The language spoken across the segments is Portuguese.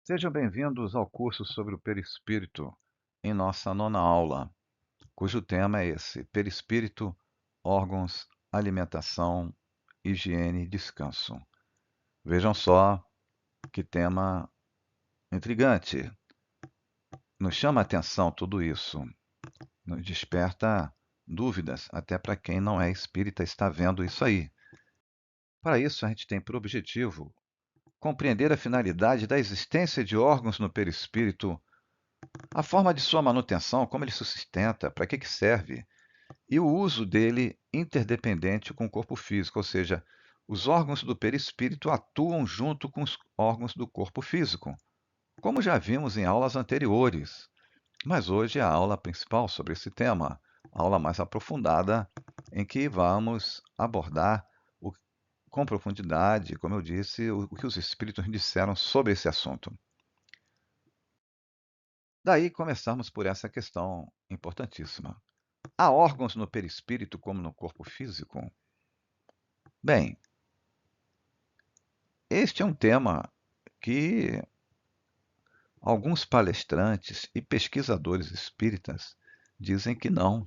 Sejam bem-vindos ao curso sobre o perispírito, em nossa nona aula, cujo tema é esse: perispírito, órgãos, alimentação, higiene e descanso. Vejam só que tema intrigante. Nos chama a atenção tudo isso, nos desperta dúvidas, até para quem não é espírita está vendo isso aí. Para isso, a gente tem por objetivo compreender a finalidade da existência de órgãos no perispírito, a forma de sua manutenção, como ele se sustenta, para que serve, e o uso dele interdependente com o corpo físico, ou seja, os órgãos do perispírito atuam junto com os órgãos do corpo físico, como já vimos em aulas anteriores. Mas hoje é a aula principal sobre esse tema, a aula mais aprofundada, em que vamos abordar com profundidade, como eu disse, o que os espíritos disseram sobre esse assunto. Daí começamos por essa questão importantíssima. Há órgãos no perispírito como no corpo físico? Bem, este é um tema que alguns palestrantes e pesquisadores espíritas dizem que não,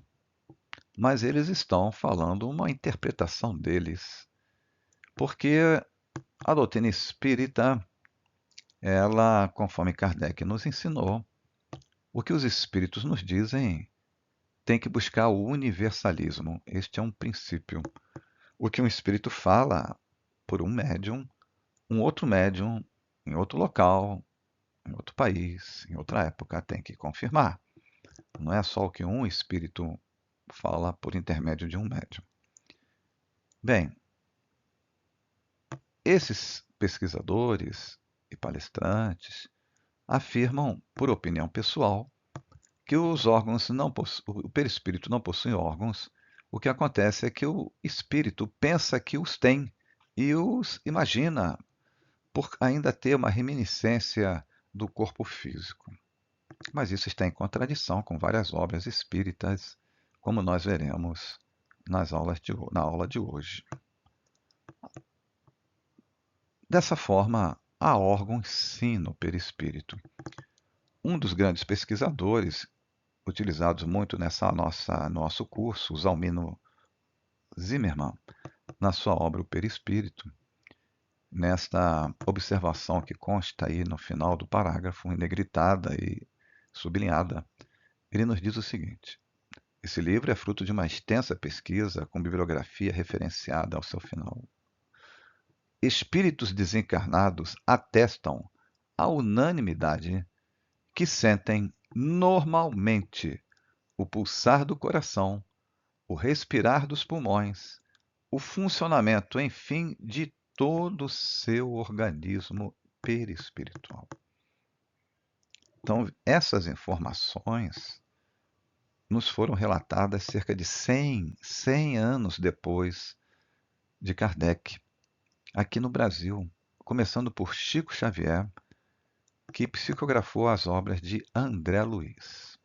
mas eles estão falando uma interpretação deles, porque a doutrina espírita, ela, conforme Kardec nos ensinou, o que os espíritos nos dizem tem que buscar o universalismo. Este é um princípio. O que um espírito fala por um outro médium, em outro local, em outro país, em outra época, tem que confirmar. Não é só o que um espírito fala por intermédio de um médium. Bem, esses pesquisadores e palestrantes afirmam, por opinião pessoal, que os órgãos não o perispírito não possui órgãos. O que acontece é que o espírito pensa que os tem e os imagina por ainda ter uma reminiscência do corpo físico. Mas isso está em contradição com várias obras espíritas, como nós veremos na aula de hoje. Dessa forma, há órgãos sim no perispírito. Um dos grandes pesquisadores, utilizados muito nessa nosso curso, o Zalmino Zimmermann, na sua obra O Perispírito, nesta observação que consta aí no final do parágrafo, enegritada e sublinhada, ele nos diz o seguinte: esse livro é fruto de uma extensa pesquisa com bibliografia referenciada ao seu final. Espíritos desencarnados atestam à unanimidade que sentem normalmente o pulsar do coração, o respirar dos pulmões, o funcionamento, enfim, de todo o seu organismo perispiritual. Então, essas informações nos foram relatadas cerca de 100 anos depois de Kardec, aqui no Brasil, começando por Chico Xavier, que psicografou as obras de André Luiz.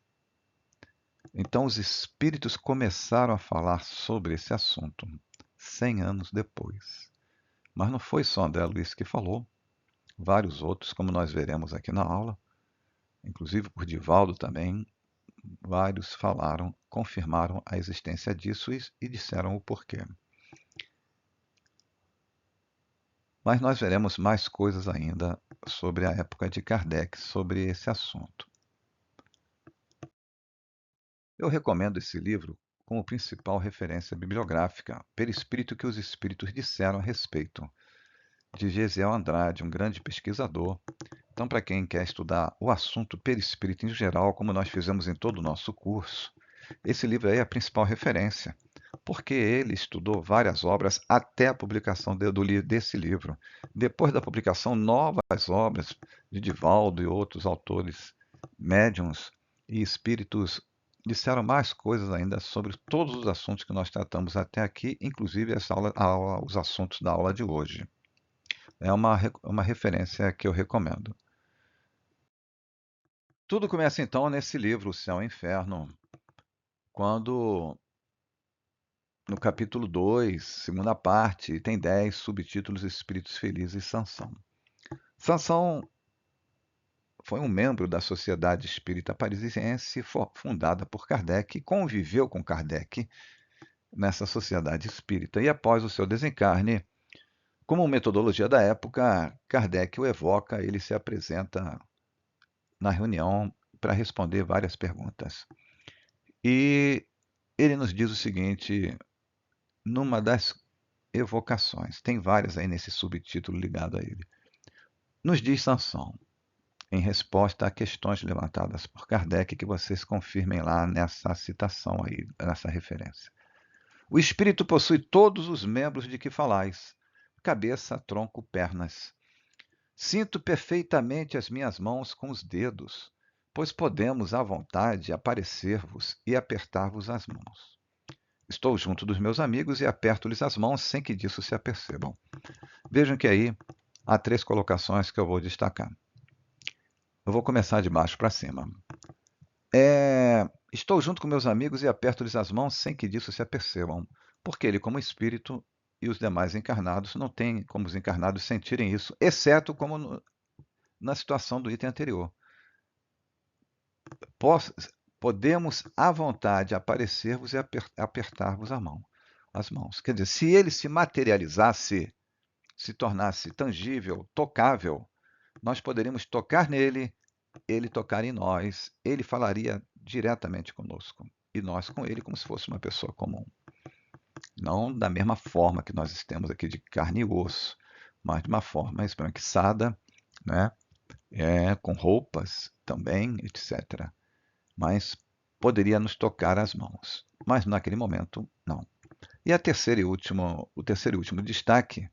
Então, os espíritos começaram a falar sobre esse assunto 100 anos depois. Mas não foi só André Luiz que falou, vários outros, como nós veremos aqui na aula, inclusive por Divaldo também, vários falaram, confirmaram a existência disso e disseram o porquê. Mas nós veremos mais coisas ainda sobre a época de Kardec, sobre esse assunto. Eu recomendo esse livro como principal referência bibliográfica, Perispírito que os Espíritos disseram a respeito, de Gesiel Andrade, um grande pesquisador. Então, para quem quer estudar o assunto perispírito em geral, como nós fizemos em todo o nosso curso, esse livro aí é a principal referência, porque ele estudou várias obras até a publicação desse livro. Depois da publicação, novas obras de Divaldo e outros autores, médiuns e espíritos disseram mais coisas ainda sobre todos os assuntos que nós tratamos até aqui, inclusive os assuntos da aula de hoje. É uma referência que eu recomendo. Tudo começa então nesse livro, O Céu e o Inferno, quando no capítulo 2, segunda parte, tem 10 subtítulos: Espíritos Felizes e Sansão. Sansão foi um membro da Sociedade Espírita Parisiense, fundada por Kardec, e conviveu com Kardec nessa sociedade espírita. E após o seu desencarne, como metodologia da época, Kardec o evoca, ele se apresenta na reunião para responder várias perguntas. E ele nos diz o seguinte, numa das evocações, tem várias aí nesse subtítulo ligado a ele. Nos diz Sansão, em resposta a questões levantadas por Kardec, que vocês confirmem lá nessa citação aí, nessa referência. O espírito possui todos os membros de que falais, cabeça, tronco, pernas. Sinto perfeitamente as minhas mãos com os dedos, pois podemos à vontade aparecer-vos e apertar-vos as mãos. Estou junto dos meus amigos e aperto-lhes as mãos sem que disso se apercebam. Vejam que aí há 3 colocações que eu vou destacar. Eu vou começar de baixo para cima. Estou junto com meus amigos e aperto-lhes as mãos sem que disso se apercebam, porque ele, como espírito, e os demais encarnados não têm como os encarnados sentirem isso, exceto como na situação do item anterior. Podemos à vontade aparecer-vos e apertar-vos as mãos. Quer dizer, se ele se materializasse, se tornasse tangível, tocável, nós poderíamos tocar nele, ele tocar em nós, ele falaria diretamente conosco, e nós com ele como se fosse uma pessoa comum. Não da mesma forma que nós temos aqui de carne e osso, mas de uma forma esbranquiçada, né? Com roupas também, etc. Mas poderia nos tocar as mãos. Mas naquele momento, não. E o terceiro e último destaque,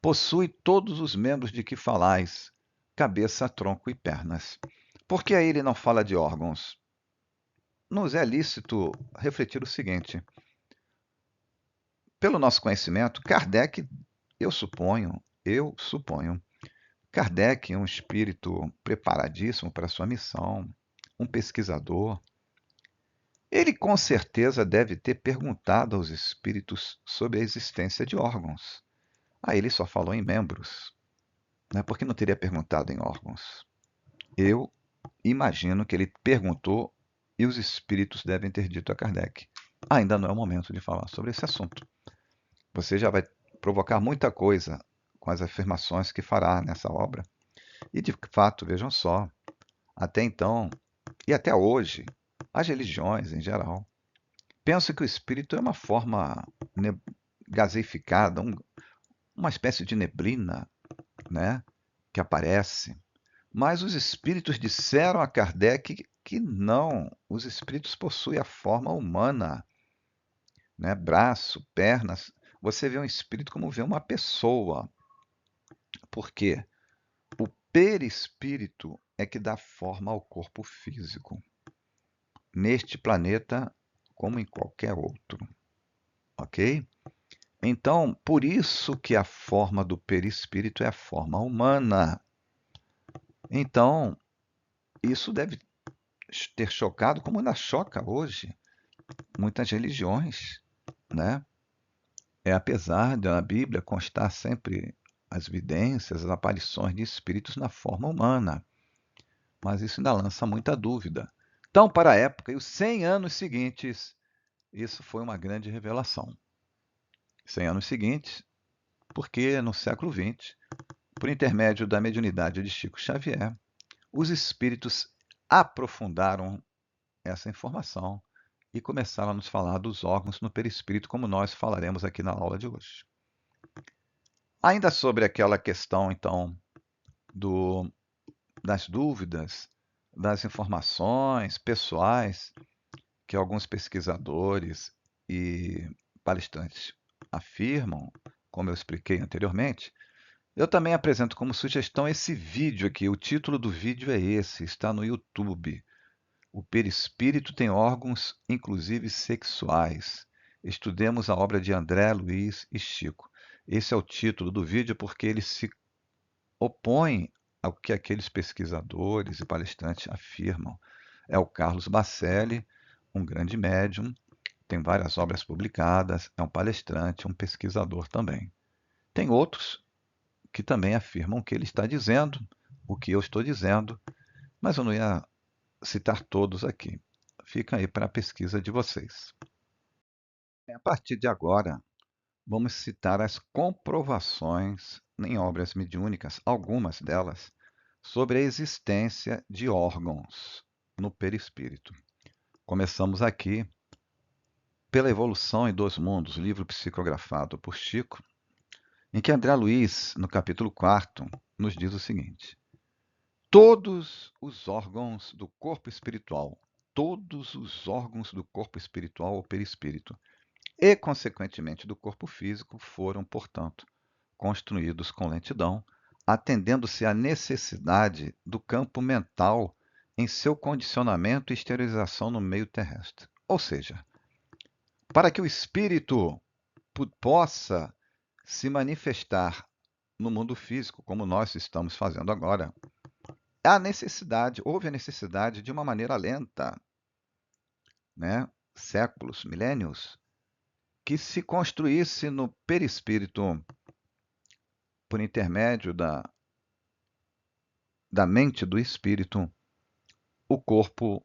possui todos os membros de que falais, cabeça, tronco e pernas. Por que aí ele não fala de órgãos? Nos é lícito refletir o seguinte. Pelo nosso conhecimento, Kardec, eu suponho, Kardec é um espírito preparadíssimo para a sua missão, um pesquisador. Ele com certeza deve ter perguntado aos espíritos sobre a existência de órgãos. Aí ele só falou em membros, né? Por que não teria perguntado em órgãos? Eu imagino que ele perguntou e os espíritos devem ter dito a Kardec. Ainda não é o momento de falar sobre esse assunto. Você já vai provocar muita coisa com as afirmações que fará nessa obra. E de fato, vejam só, até então e até hoje, as religiões em geral pensam que o espírito é uma forma gaseificada, uma espécie de neblina, né, que aparece. Mas os espíritos disseram a Kardec que não, os espíritos possuem a forma humana, né, braço, pernas. Você vê um espírito como vê uma pessoa. Por quê? O perispírito é que dá forma ao corpo físico, neste planeta como em qualquer outro, ok? Então, por isso que a forma do perispírito é a forma humana. Então, isso deve ter chocado, como ainda choca hoje, muitas religiões, né? Apesar da Bíblia constar sempre as evidências, as aparições de espíritos na forma humana, mas isso ainda lança muita dúvida. Então, para a época e os 100 anos seguintes, isso foi uma grande revelação. 100 anos seguintes, porque no século XX, por intermédio da mediunidade de Chico Xavier, os espíritos aprofundaram essa informação e começaram a nos falar dos órgãos no perispírito, como nós falaremos aqui na aula de hoje. Ainda sobre aquela questão, então, das dúvidas, das informações pessoais que alguns pesquisadores e palestrantes afirmam, como eu expliquei anteriormente, eu também apresento como sugestão esse vídeo aqui. O título do vídeo é esse, está no YouTube. O perispírito tem órgãos, inclusive sexuais. Estudemos a obra de André Luiz e Chico. Esse é o título do vídeo porque ele se opõe ao que aqueles pesquisadores e palestrantes afirmam. É o Carlos Bacelli, um grande médium, tem várias obras publicadas, é um palestrante, um pesquisador também. Tem outros que também afirmam o que ele está dizendo, o que eu estou dizendo, mas eu não ia citar todos aqui. Fica aí para a pesquisa de vocês. A partir de agora, vamos citar as comprovações em obras mediúnicas, algumas delas, sobre a existência de órgãos no perispírito. Começamos aqui pela Evolução em Dois Mundos, livro psicografado por Chico, em que André Luiz, no capítulo 4, nos diz o seguinte: todos os órgãos do corpo espiritual, todos os órgãos do corpo espiritual ou perispírito, e, consequentemente, do corpo físico, foram, portanto, construídos com lentidão, atendendo-se à necessidade do campo mental em seu condicionamento e esterilização no meio terrestre. Ou seja, para que o espírito possa se manifestar no mundo físico, como nós estamos fazendo agora, houve a necessidade de uma maneira lenta, né? Séculos, milênios, que se construísse no perispírito, por intermédio da mente do espírito, o corpo,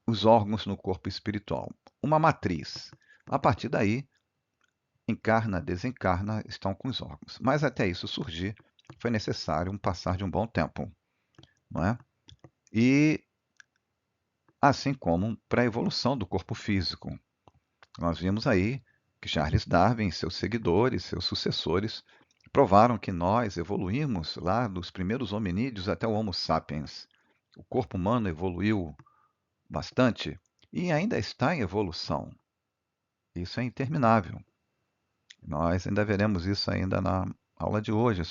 os órgãos no corpo espiritual. Uma matriz. A partir daí, encarna, desencarna, estão com os órgãos. Mas até isso surgir, foi necessário um passar de um bom tempo, não é? E assim como para a evolução do corpo físico. Nós vimos aí que Charles Darwin e seus seguidores, seus sucessores, provaram que nós evoluímos lá dos primeiros hominídeos até o Homo sapiens. O corpo humano evoluiu bastante e ainda está em evolução. Isso é interminável. Nós ainda veremos isso ainda na aula de hoje,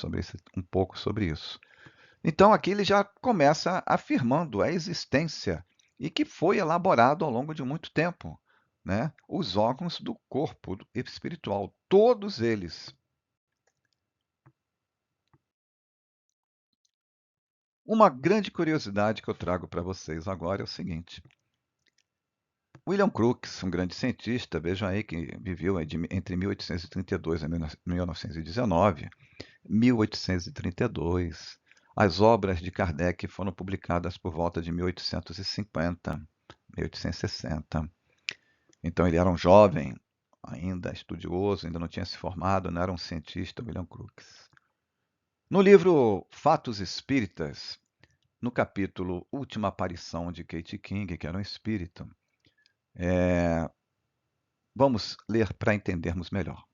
um pouco sobre isso. Então aqui ele já começa afirmando a existência e que foi elaborado ao longo de muito tempo, né? Os órgãos do corpo espiritual, todos eles. Uma grande curiosidade que eu trago para vocês agora é o seguinte: William Crookes, um grande cientista, vejam aí que viveu entre 1832 e 1919, 1832. As obras de Kardec foram publicadas por volta de 1850, 1860. Então ele era um jovem, ainda estudioso, ainda não tinha se formado, não era um cientista, William Crookes. No livro Fatos Espíritas, no capítulo Última Aparição de Kate King, que era um espírito, vamos ler para entendermos melhor.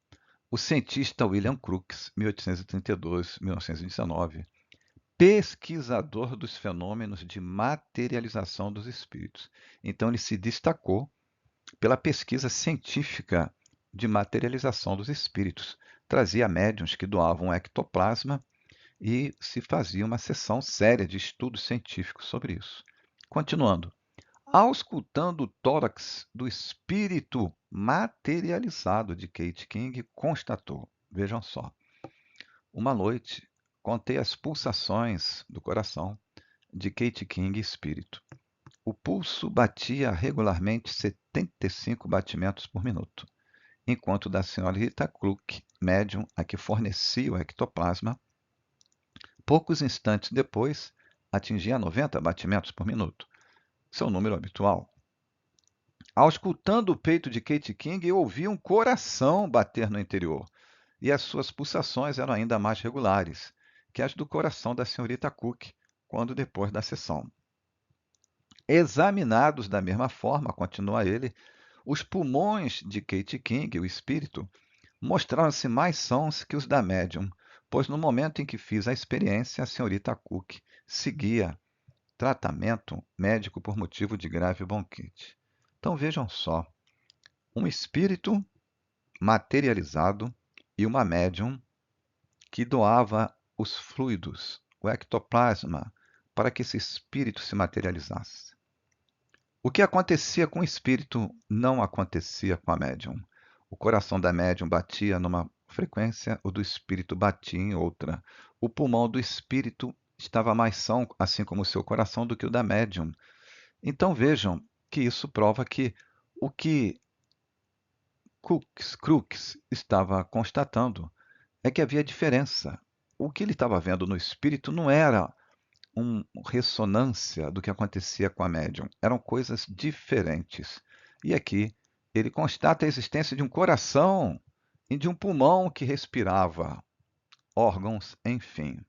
O cientista William Crookes, 1832-1919, pesquisador dos fenômenos de materialização dos espíritos. Então, ele se destacou pela pesquisa científica de materialização dos espíritos. Trazia médiuns que doavam ectoplasma e se fazia uma sessão séria de estudos científicos sobre isso. Continuando. Auscultando o tórax do espírito materializado de Kate King, constatou, vejam só, uma noite contei as pulsações do coração de Kate King espírito. O pulso batia regularmente 75 batimentos por minuto, enquanto da senhora Rita Kluck, médium a que fornecia o ectoplasma, poucos instantes depois atingia 90 batimentos por minuto, seu número habitual. Auscultando o peito de Kate King, eu ouvi um coração bater no interior, e as suas pulsações eram ainda mais regulares que as do coração da senhorita Cook, quando depois da sessão. Examinados da mesma forma, continua ele, os pulmões de Kate King, o espírito, mostraram-se mais sãos que os da médium, pois no momento em que fiz a experiência, a senhorita Cook seguia tratamento médico por motivo de grave bronquite. Então vejam só, um espírito materializado e uma médium que doava os fluidos, o ectoplasma, para que esse espírito se materializasse. O que acontecia com o espírito não acontecia com a médium. O coração da médium batia numa frequência, o do espírito batia em outra. O pulmão do espírito estava mais são, assim como o seu coração, do que o da médium. Então vejam que isso prova que o que Crookes estava constatando é que havia diferença. O que ele estava vendo no espírito não era uma ressonância do que acontecia com a médium. Eram coisas diferentes. E aqui ele constata a existência de um coração e de um pulmão que respirava, órgãos, enfim.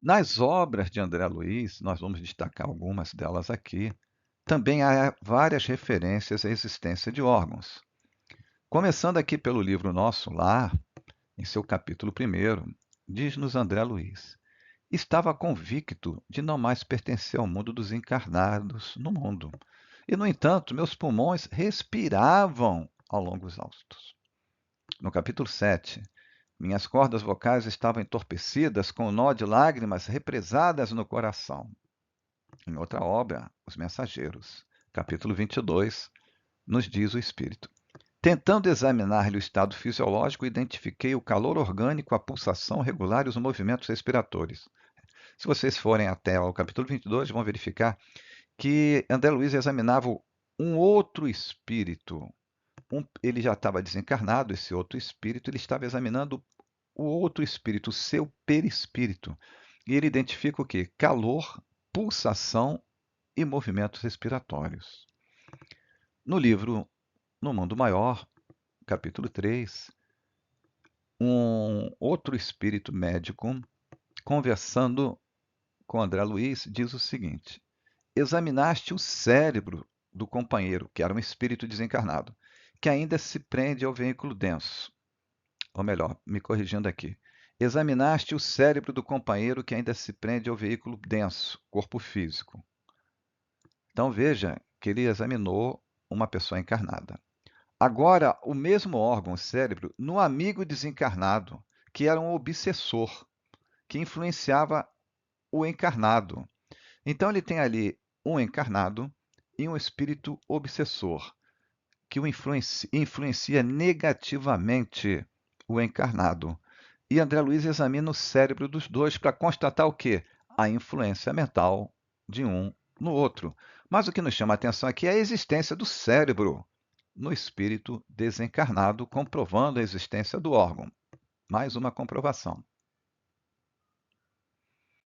Nas obras de André Luiz, nós vamos destacar algumas delas aqui, também há várias referências à existência de órgãos. Começando aqui pelo livro Nosso Lar, em seu capítulo 1, diz-nos André Luiz: estava convicto de não mais pertencer ao mundo dos encarnados no mundo. E, no entanto, meus pulmões respiravam ao longo exaustos. No capítulo 7, minhas cordas vocais estavam entorpecidas com o nó de lágrimas represadas no coração. Em outra obra, Os Mensageiros, capítulo 22, nos diz o Espírito: tentando examinar-lhe o estado fisiológico, identifiquei o calor orgânico, a pulsação regular e os movimentos respiratórios. Se vocês forem até o capítulo 22, vão verificar que André Luiz examinava um outro espírito. Ele já estava desencarnado, esse outro espírito, ele estava examinando o outro espírito, o seu perispírito. E ele identifica o quê? Calor, pulsação e movimentos respiratórios. No livro No Mundo Maior, capítulo 3, um outro espírito médico, conversando com André Luiz, diz o seguinte: examinaste o cérebro do companheiro, que era um espírito desencarnado, que ainda se prende ao veículo denso. Ou melhor, me corrigindo aqui. Examinaste o cérebro do companheiro que ainda se prende ao veículo denso, corpo físico. Então veja que ele examinou uma pessoa encarnada. Agora, o mesmo órgão, o cérebro, no amigo desencarnado, que era um obsessor, que influenciava o encarnado. Então ele tem ali um encarnado e um espírito obsessor, que o influencia negativamente o encarnado. E André Luiz examina o cérebro dos dois para constatar o quê? A influência mental de um no outro. Mas o que nos chama a atenção aqui é a existência do cérebro no espírito desencarnado, comprovando a existência do órgão. Mais uma comprovação.